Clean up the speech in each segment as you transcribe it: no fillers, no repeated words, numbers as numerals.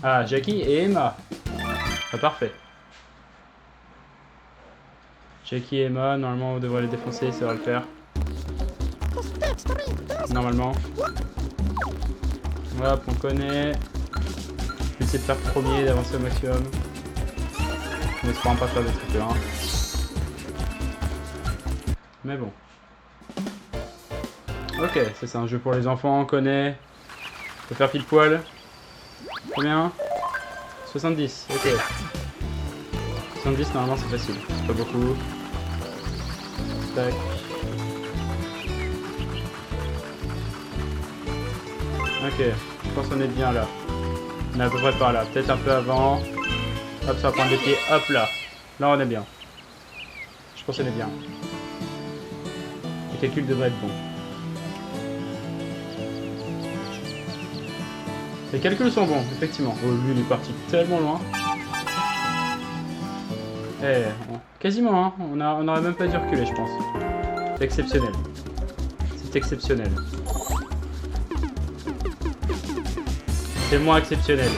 Ah, Jackie et Emma. Ah, parfait. Jackie et Emma, normalement on devrait les défoncer, ça va le faire. Normalement. Hop, on connaît. Je vais essayer de faire premier, d'avancer au maximum. En espérant pas faire des triple 1. Mais bon. Ok, ça c'est un jeu pour les enfants, on connaît. On peut faire pile poil. Combien? 70, ok. 70 normalement c'est facile, c'est pas beaucoup. Tac. Ok, je pense qu'on est bien là. On est à peu près par là, peut-être un peu avant. Hop, ça va prendre des pieds, hop là. Là on est bien. Je pense qu'on est bien. Les calculs devraient être bons. Les calculs sont bons, effectivement. Oh, lui, il est parti tellement loin. Eh, quasiment, hein. On n'aurait même pas dû reculer, je pense. C'est exceptionnel. C'est exceptionnel. C'est moins exceptionnel.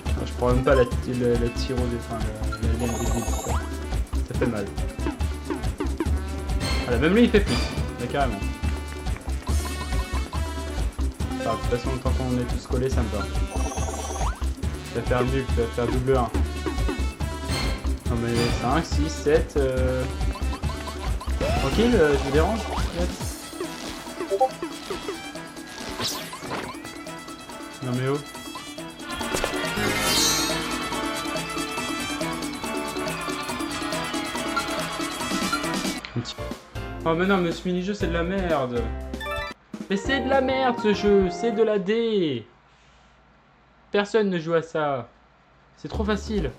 Ah, je prends même pas la tiro de... Enfin, la laine du vide. Ça fait mal. Voilà, même lui, il fait plus. Mais carrément. Enfin, de toute façon, tant qu'on est tous collés, ça me va. Tu vas faire nul, tu vas faire double 1. Non mais 5, 6, 7... Tranquille, je vous dérange peut-être. Non mais oh. Oh mais non mais ce mini-jeu c'est de la merde. Mais c'est de la merde ce jeu, c'est de la D. Personne ne joue à ça. C'est trop facile.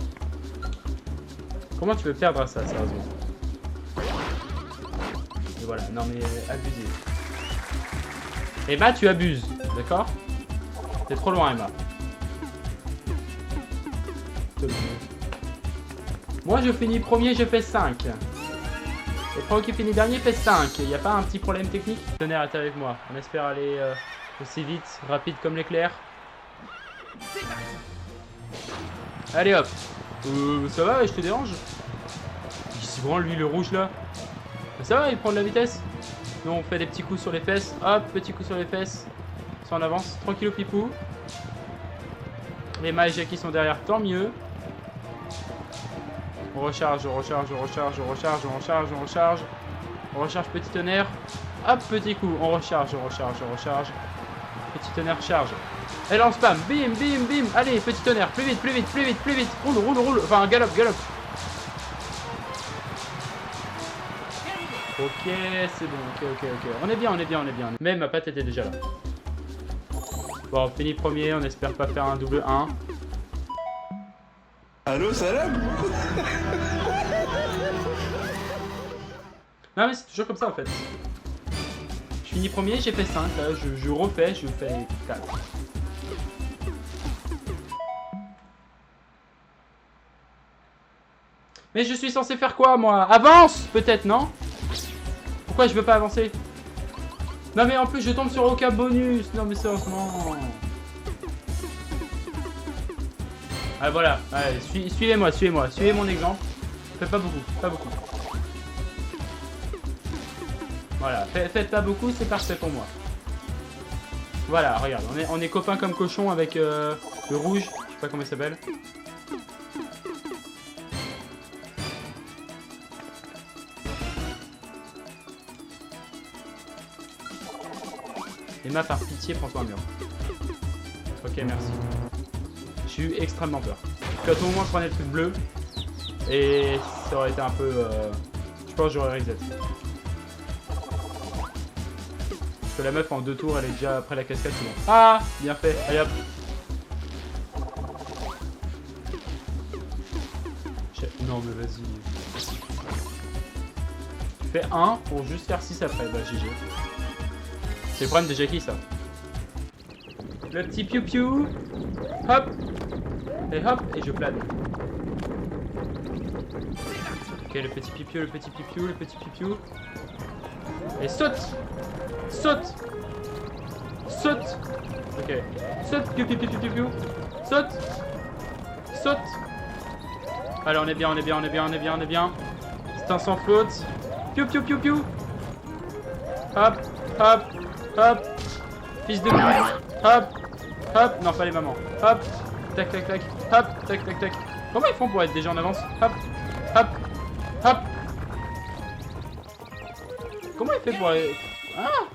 Comment tu veux perdre à ça, sérieusement? Et voilà, non mais abusé. Emma, tu abuses, d'accord? T'es trop loin, Emma. Moi, je finis premier, je fais 5. Et premier qui finit dernier fait 5. Il n'y a pas un petit problème technique? Tonnerre est avec moi. On espère aller aussi vite, rapide comme l'éclair. Allez hop. Ça va, je te dérange? Il se branle lui le rouge là. Ça va, il prend de la vitesse. Nous on fait des petits coups sur les fesses. Hop, petit coup sur les fesses. Ça en avance, tranquille au pipou. Les mages qui sont derrière, tant mieux. On recharge, on recharge, on recharge, on recharge, on recharge, on recharge. On recharge petit tonnerre. Hop, petit coup, on recharge, on recharge, on recharge. Petit tonnerre charge. Et là on spam, bim, bim, bim. Allez, petit tonnerre, plus vite, plus vite, plus vite, plus vite. Roule, roule, roule. Enfin, galope, galope. Ok, c'est bon, ok. On est bien, on est bien, on est bien. Même ma patte était déjà là. Bon, on finit premier, on espère pas faire un double 1. Allô, salam. Non mais c'est toujours comme ça en fait. Je finis premier, j'ai fait 5, là, je refais, je fais 4. Mais je suis censé faire quoi moi? Avance peut-être, non? Pourquoi je veux pas avancer? Non mais en plus je tombe sur aucun bonus. Non mais sérieusement. Ah voilà, allez, suivez-moi, suivez-moi, suivez mon exemple. Faites pas beaucoup, pas beaucoup. Voilà, faites pas beaucoup, c'est parfait pour moi. Voilà, regarde, on est copains comme cochons avec le rouge, je sais pas comment il s'appelle. Emma, par pitié, prends-toi un mur. Ok, merci. J'ai eu extrêmement peur. Parce qu'à tout moment, je prenais le truc bleu. Et ça aurait été un peu... je pense que j'aurais reset. Parce que la meuf, en 2 tours, elle est déjà après la cascade, c'est bon. Ah, bien fait. Allez hop. Non, mais vas-y. Tu fais 1 pour juste faire 6 après. Bah, GG. C'est le problème de Jackie, ça. Le petit piou-piou. Hop. Et hop. Et je plane. Ok, le petit piou-piou, le petit piou-piou, le petit piou-piou. Et saute. Saute. Saute. Ok. Saute. Piu, piu, piu, piu, piu, piu. Saute. Saute. Allez, on est bien, on est bien, on est bien, on est bien, on est bien. C'est un sans faute. Piu, piu, piu, piu. Hop, hop, hop. Fils de pute. Hop, hop. Non, pas les mamans. Hop. Tac, tac, tac. Hop, tac, tac, tac. Comment ils font pour être déjà en avance? Hop, hop, hop. Comment il fait pour aller... Ah!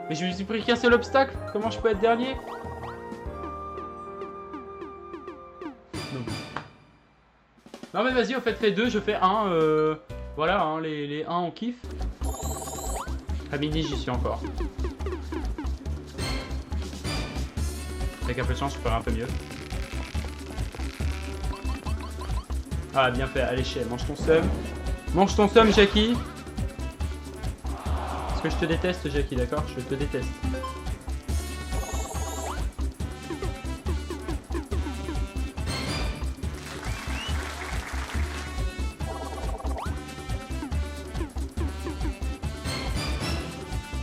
Mais je me suis pris qu'un seul obstacle. Comment je peux être dernier? Non mais vas-y, au fait, fais 2, je fais 1. Voilà, hein, les 1 on kiffe. À mini, j'y suis encore. Avec un peu de chance, je ferai un peu mieux. Ah, bien fait, allez, chien, mange ton seum. Mange ton seum, Jackie. Parce que je te déteste, Jackie, d'accord? Je te déteste.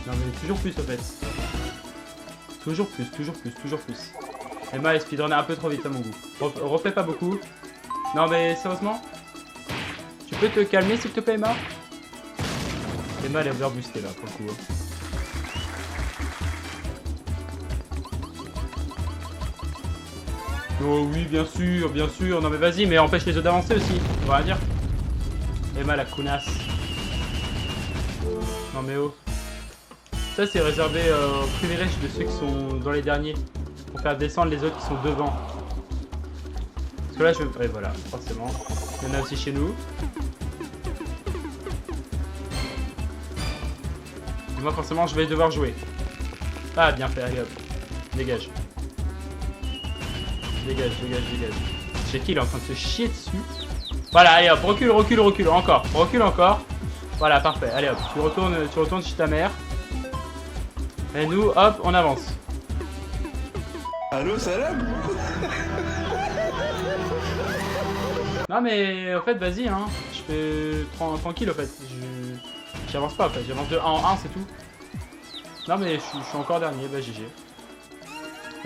Non mais toujours plus, au fait. Toujours plus, toujours plus, toujours plus. Emma, elle speedrunner un peu trop vite à mon goût. Refais pas beaucoup. Non mais sérieusement, tu peux te calmer s'il te plaît, Emma? Emma, elle est overboostée là pour le coup. Oh oui, bien sûr, bien sûr. Non mais vas-y, mais empêche les autres d'avancer aussi. On va rien dire. Emma, la counasse. Non mais oh. Ça c'est réservé au privilège de ceux qui sont dans les derniers. Pour faire descendre les autres qui sont devant. Parce que là je... Ouais voilà, forcément. Il y en a aussi chez nous. Et moi forcément je vais devoir jouer. Ah bien fait, allez hop. Dégage. Dégage, dégage, dégage. Jackie il est en train de se chier dessus. Voilà, allez hop, recule, recule, recule, encore. Recule encore. Voilà, parfait. Allez hop, tu retournes chez ta mère. Et nous, hop, on avance. Allô, salam. Non mais, en fait, vas-y, hein. Je fais tranquille, en fait. J'avance pas, en fait. J'avance de 1 en 1, c'est tout. Non mais, je suis encore dernier, bah GG.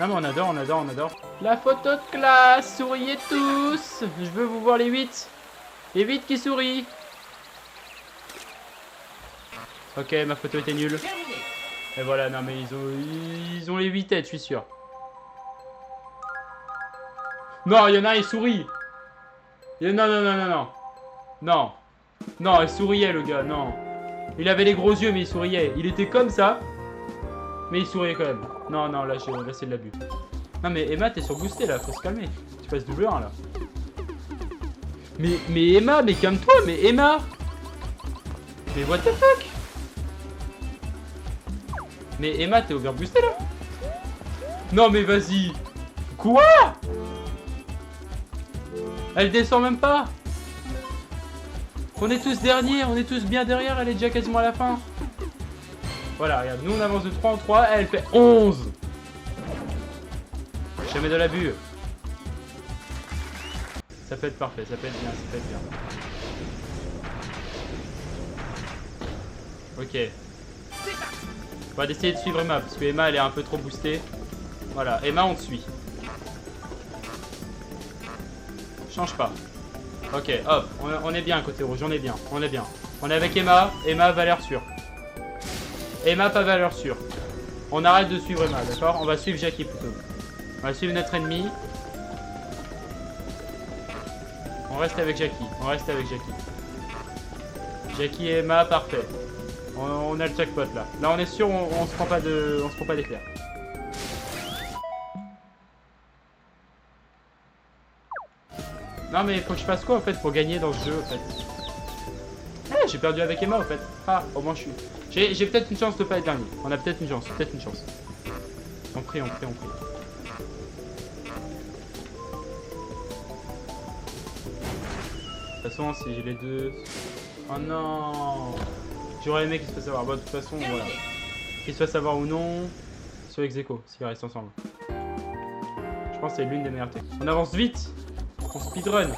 Non mais on adore, on adore, on adore. La photo de classe, souriez tous. Je veux vous voir les 8. Les 8 qui sourient. Ok, ma photo était nulle. Et voilà, non mais ils ont les 8 têtes, je suis sûr. Non, il y en a un, il sourit. Non, non, non, non, non. Non. Non, il souriait le gars, non. Il avait les gros yeux, mais il souriait. Il était comme ça. Mais il souriait quand même. Non, non, là c'est de l'abus. Non mais Emma, t'es surboosté là, faut se calmer. Tu passes double 1 là. Mais Emma, mais calme-toi, mais Emma. Mais what the fuck. Mais Emma, t'es overboosté là. Non mais vas-y. Quoi? Elle descend même pas. On est tous derniers, on est tous bien derrière, elle est déjà quasiment à la fin. Voilà, regarde, nous on avance de 3 en 3, elle fait 11. Jamais de l'abus. Ça peut être parfait, ça peut être bien, ça peut être bien. Ok. On va essayer de suivre Emma, parce que Emma elle est un peu trop boostée. Voilà, Emma on te suit. Change pas. Ok, hop, on est bien côté rouge, on est bien, on est bien. On est avec Emma, Emma valeur sûre. Emma pas valeur sûre. On arrête de suivre Emma, d'accord? On va suivre Jackie plutôt. On va suivre notre ennemi. On reste avec Jackie, on reste avec Jackie. Jackie et Emma, parfait. On a le jackpot là. Là on est sûr, on se prend pas d'éclair. Non mais faut que je fasse quoi en fait pour gagner dans ce jeu en fait? Eh, j'ai perdu avec Emma en fait. Ah, au moins je suis... J'ai peut-être une chance de pas être dernier. On a peut-être une chance, peut-être une chance. On prie, on prie, on prie. De toute façon, si j'ai les deux... Oh non! J'aurais aimé qu'ils se fassent avoir. Bon, de toute façon, voilà. Qu'ils se fassent avoir ou non, sur ex-aequo, s'ils restent ensemble. Je pense que c'est l'une des meilleures techniques. On avance vite! On speedrun!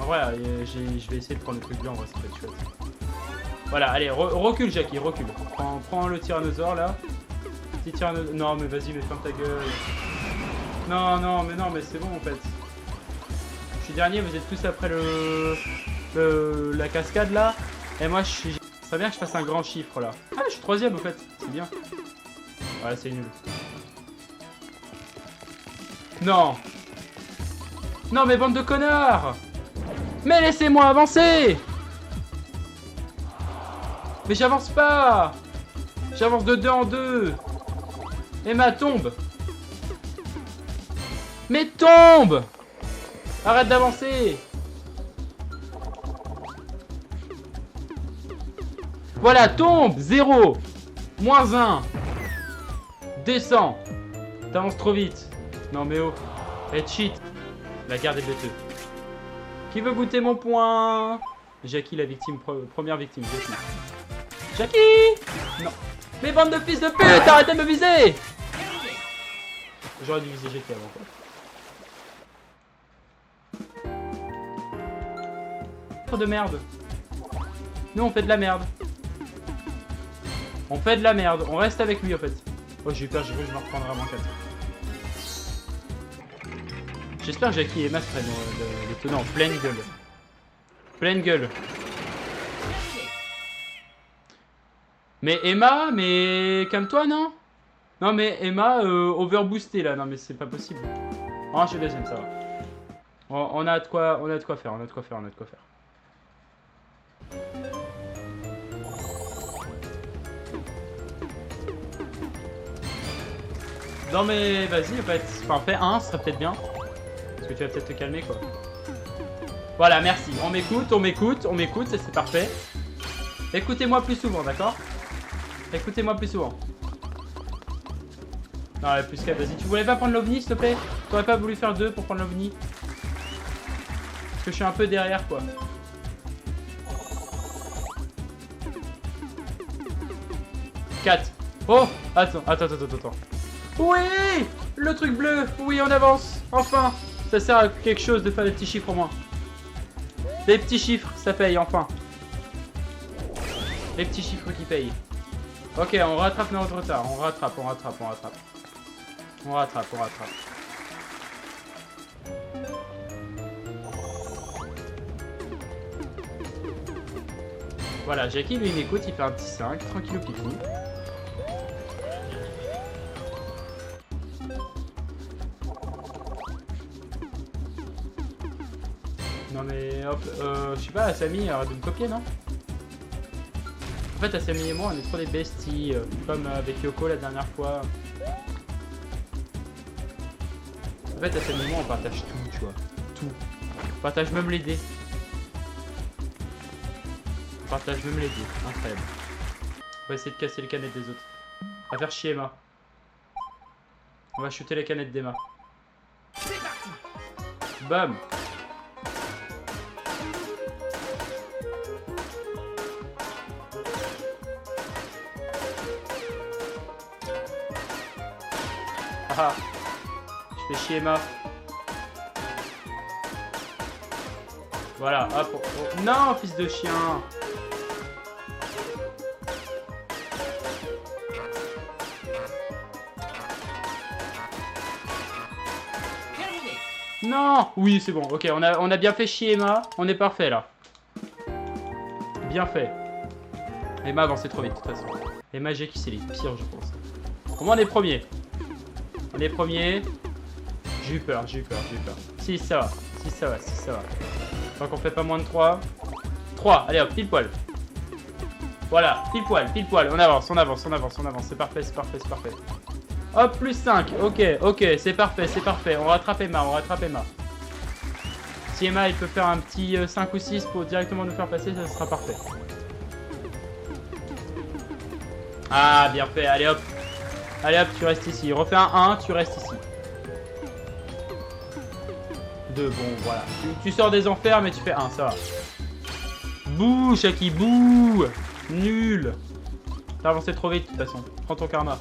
En vrai, je vais essayer de prendre le truc blanc, en vrai, ça peut être chouette. Voilà, allez, recule, Jackie, recule. Prends le tyrannosaure, là. Petit tyrannosaure. Non, mais vas-y, mais ferme ta gueule. Non, mais c'est bon, en fait. Je suis dernier, vous êtes tous après la cascade, là. Et moi, ça serait bien que je fasse un grand chiffre, là. Ah, je suis troisième, en fait. C'est bien. Ouais, c'est nul. Non. Non, mais bande de connards. Mais laissez-moi avancer. Mais j'avance pas. J'avance de 2 en 2. Emma, tombe. Mais tombe. Arrête d'avancer. Voilà, tombe. 0. Moins 1. Descends. T'avances trop vite. Non mais oh. Elle cheat. La garde est bêteuse. Qui veut goûter mon point? Jackie, la victime, première victime. Jackie. Non. Mais bande de fils de pute, arrêtez de me viser. J'aurais dû viser Jackie avant quoi. Trop de merde. Nous on fait de la merde. On fait de la merde. On reste avec lui en fait. Oh j'ai eu peur, j'ai cru que je me reprendrais à moins 4. J'espère que Jackie et Emma se prennent le tenant en pleine gueule. Pleine gueule. Mais Emma, mais calme-toi, non? Non mais Emma, overboosté là, non mais c'est pas possible. Oh, je suis deuxième, ça va. On a de quoi faire, on a de quoi faire. Non mais vas-y, en fait, enfin fais un, ce serait peut-être bien. Parce que tu vas peut-être te calmer quoi. Voilà, merci. On m'écoute, c'est parfait. Écoutez-moi plus souvent, d'accord? Écoutez-moi plus souvent. Non, plus qu'à, vas-y. Tu voulais pas prendre l'ovni, s'il te plaît? T'aurais pas voulu faire 2 pour prendre l'ovni? Parce que je suis un peu derrière, quoi. Quatre. Oh, attends. Oui, le truc bleu. Oui, on avance. Enfin. Ça sert à quelque chose de faire des petits chiffres au moins. Des petits chiffres, ça paye, enfin. Les petits chiffres qui payent. Ok, on rattrape notre retard. On rattrape. Voilà, Jackie lui il m'écoute, il fait un petit 5, tranquille au pipi. Non mais hop, je sais pas, Samy, arrête de me copier, non? En fait, Samy et moi, on est trop des besties, comme avec Yoko la dernière fois. En fait, Samy et moi, on partage tout, tu vois. Tout. On partage même les dés. Incroyable. On va essayer de casser les canettes des autres. On va faire chier Emma. On va shooter les canettes d'Emma. Bam. Ah. Je fais chier Emma. Voilà, hop. Oh. Non, fils de chien. Non. Oui, c'est bon. Ok, on a bien fait chier Emma. On est parfait, là. Bien fait. Emma avançait trop vite, de toute façon. Emma, Jackie, c'est les pires, je pense. Au moins, on est premiers. J'ai eu peur. Si, ça va. Tant qu'on fait pas moins de 3. 3, allez hop, pile poil. Voilà, pile poil. On avance. C'est parfait. Hop, plus 5. Ok, c'est parfait. On rattrape Emma. Si Emma, il peut faire un petit 5 ou 6 pour directement nous faire passer, ça sera parfait. Ah, bien fait. Allez hop, tu restes ici. Refais un 1, tu restes ici. 2, bon, voilà. Tu sors des enfers, mais tu fais 1, ça va. Bouh, Shaki, bouh. Nul. T'as avancé trop vite, de toute façon. Prends ton karma.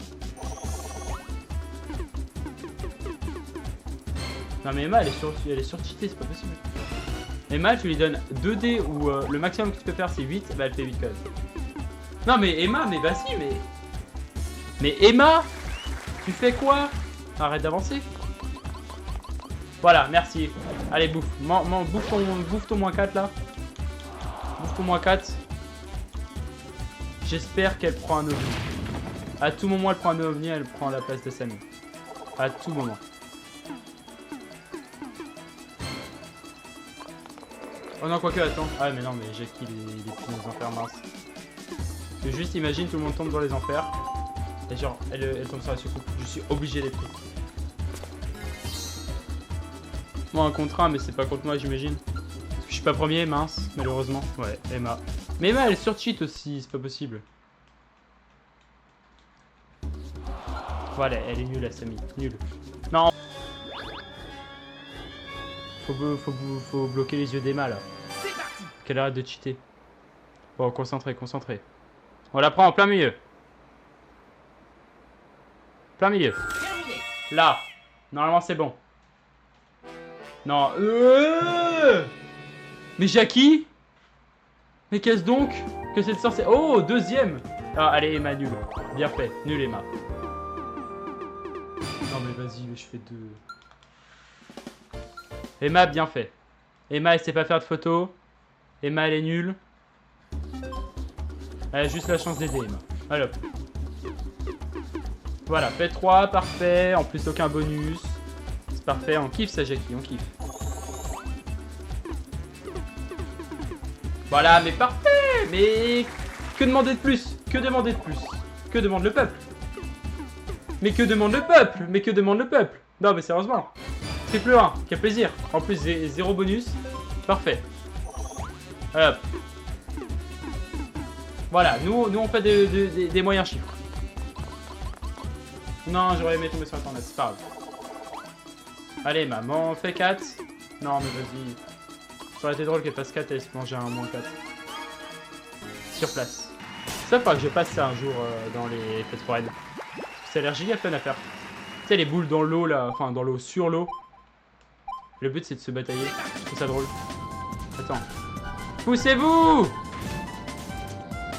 Non mais Emma, elle est surcheatée, c'est pas possible. Emma, tu lui donnes 2 dés ou le maximum que tu peux faire c'est 8, bah elle fait 8 quand même. Non mais Emma, mais vas-y, mais... Mais Emma, tu fais quoi? Arrête d'avancer. Voilà, merci. Allez, bouffe. Bouffe ton moins 4 là. Bouffe ton moins 4. J'espère qu'elle prend un ovni. À tout moment, elle prend un ovni, elle prend la place de Samy. À tout moment. Oh non, quoique, attends. Ah, mais non, mais j'ai qui les pieds dans les enfers, mince. Parce que juste imagine, tout le monde tombe dans les enfers. Et genre, elle tombe sur la soucoupe. Je suis obligé d'être pris. Moi, un contre 1, mais c'est pas contre moi, j'imagine. Parce que je suis pas premier, mince, malheureusement. Ouais, Emma. Mais Emma, elle sur-cheat aussi, c'est pas possible. Voilà, elle est nulle, la Samy. Nulle. Non. Faut bloquer les yeux d'Emma, là. Qu'elle arrête de cheater. Bon, concentré, concentré. On la prend en plein milieu. Plein milieu. Là. Normalement, c'est bon. Non. Mais Jackie? Mais qu'est-ce donc que cette sorcière? Oh, deuxième. Ah, allez, Emma, nul. Bien fait. Nul, Emma. Non, mais vas-y, je fais 2. Emma, bien fait. Emma, elle sait pas faire de photos. Emma, elle est nulle. Elle a juste la chance d'aider, Emma. Allez, hop. Voilà, fait 3, parfait. En plus, aucun bonus. C'est parfait, on kiffe ça, Jackie, on kiffe. Voilà, mais parfait. Mais que demander de plus? Que demander de plus? Que demande le peuple? Mais que demande le peuple? Mais que demande le peuple? Non, mais sérieusement. Triple 1, quel plaisir. En plus, 0 bonus. Parfait. Hop. Voilà, nous on fait des moyens chiffres. Non, j'aurais aimé tomber sur internet, c'est pas grave. Allez, maman, fais 4. Non, mais vas-y. Ça aurait été drôle qu'elle fasse 4 et elle se mangeait un moins 4. Sur place. Ça, faudra que je passe ça un jour dans les fêtes foraines. Ça a l'air giga fun à faire. Tu sais, les boules dans l'eau là, enfin dans l'eau, sur l'eau. Le but c'est de se batailler. Je trouve ça drôle. Attends. Poussez-vous!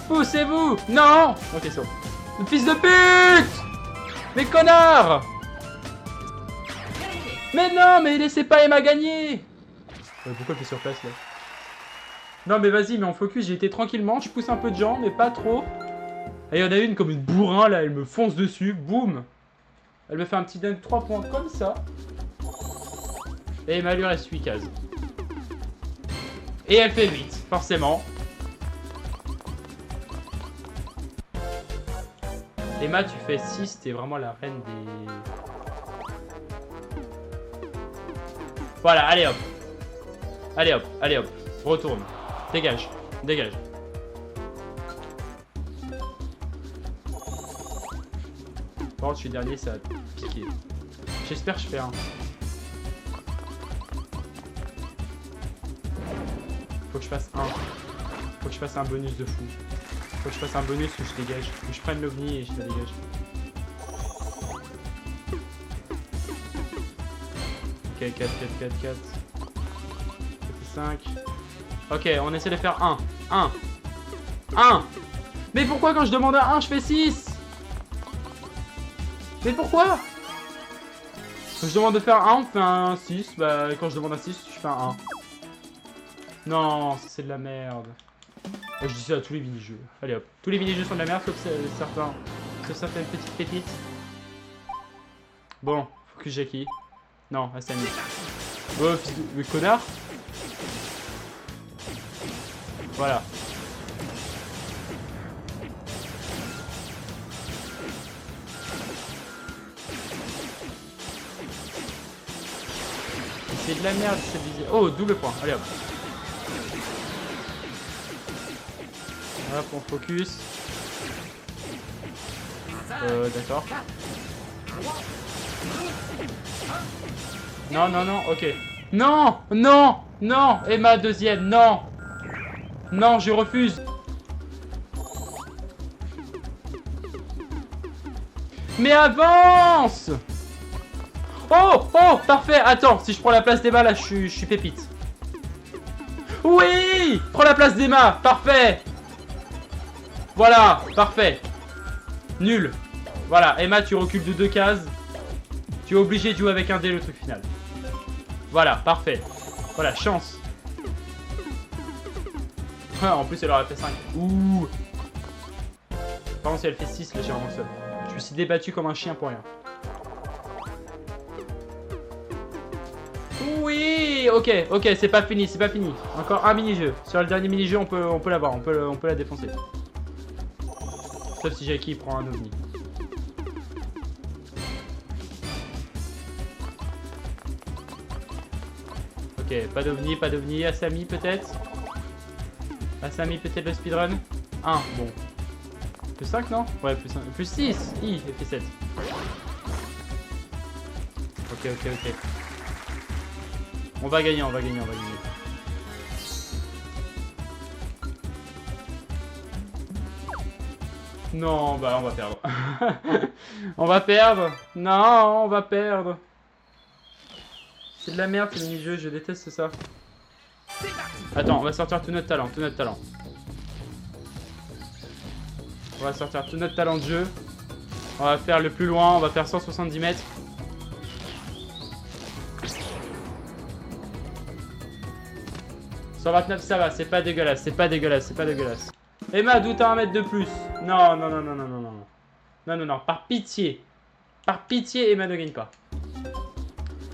Poussez-vous! Non! Ok, c'est bon. Fils de pute! Mais connard! Mais non, mais laissez pas Emma gagner! Pourquoi tu es sur place là? Non mais vas-y, mais en focus, j'ai été tranquillement, je pousse un peu de gens, mais pas trop. Et il y en a une comme une bourrin là, elle me fonce dessus, boum. Elle me fait un petit dunk 3 points comme ça. Et Emma lui reste 8 cases. Et elle fait 8, forcément. Emma, tu fais 6, t'es vraiment la reine des... Voilà, allez hop. Allez hop, allez hop. Retourne. Dégage, dégage. Par contre, je suis dernier, ça a piqué. J'espère que je fais un. Faut que je fasse un. Faut que je fasse un bonus de fou. Faut que je fasse un bonus où je dégage. Que je prenne l'ovni et je la dégage. Ok, 4, 4, 4, 4. 5. Ok, on essaie de faire 1. 1. 1. Mais pourquoi quand je demande à 1, je fais 6? Mais pourquoi? Quand je demande de faire 1, on fait un 6. Bah, quand je demande un 6, je fais un 1. Non, c'est de la merde. Je dis ça à tous les mini-jeux. Allez hop. Tous les mini-jeux sont de la merde, sauf certaines petites pépites. Bon, faut que Jackie. Non, Asami. Oh, fils de connard. Voilà. C'est de la merde cette visée. Oh, double point. Allez hop. Hop, on focus. D'accord. Non, non, non, ok. Non, non, non. Emma, deuxième, non. Non, je refuse. Mais avance! Oh, oh, parfait. Attends, si je prends la place d'Emma, là, je suis pépite. Oui! Prends la place d'Emma. Parfait. Voilà, parfait. Nul. Voilà, Emma, tu recules de 2 cases. Tu es obligé de jouer avec un dé le truc final. Voilà, parfait. Voilà, chance. Ah, en plus, elle aurait fait 5. Ouh. Par contre, si elle fait 6, là, j'ai vraiment seul. Je me suis débattu comme un chien pour rien. Oui, ok, c'est pas fini, c'est pas fini. Encore un mini-jeu. Sur le dernier mini-jeu, on peut l'avoir, on peut la défoncer. Sauf si Jackie prend un ovni. Ok, pas d'ovni. Asami peut-être. Asami peut-être le speedrun. 1, bon. Plus 5 non? Ouais, plus 5. Plus 6. Il fait 7. Ok. On va gagner. Non, bah on va perdre. On va perdre. Non, on va perdre. C'est de la merde ce mini-jeu, je déteste ça. Attends, on va sortir tout notre talent. On va sortir tout notre talent de jeu. On va faire le plus loin, on va faire 170 mètres. « 129, ça va, c'est pas dégueulasse. Emma, d'où t'as 1 mètre de plus? Non. Non, par pitié. Emma ne gagne pas.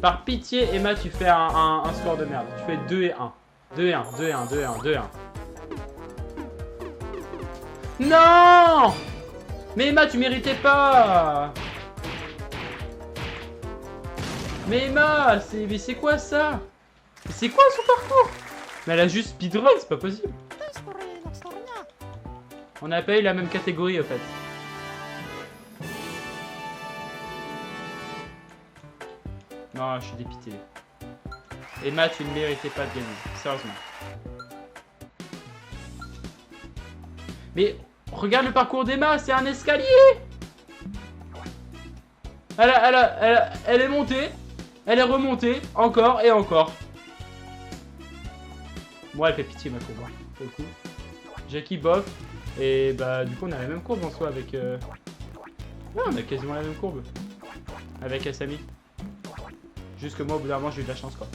Par pitié, Emma, tu fais un score de merde. Tu fais 2 et 1. 2 et 1. Non! Mais Emma, tu méritais pas! Mais Emma, mais c'est quoi ça? C'est quoi son parcours? Mais elle a juste speedrun, c'est pas possible. On n'a pas eu la même catégorie, en fait. Non, je suis dépité. Emma, tu ne méritais pas de gagner, sérieusement. Mais regarde le parcours d'Emma, c'est un escalier. Elle est montée, elle est remontée, encore et encore. Moi, elle fait pitié ma courbe, pour le coup. Jackie, bof. Et bah, du coup, on a la même courbe en soi avec. Ouais, on a quasiment la même courbe. Avec Asami. Juste que moi, au bout d'un moment, j'ai eu de la chance, quoi.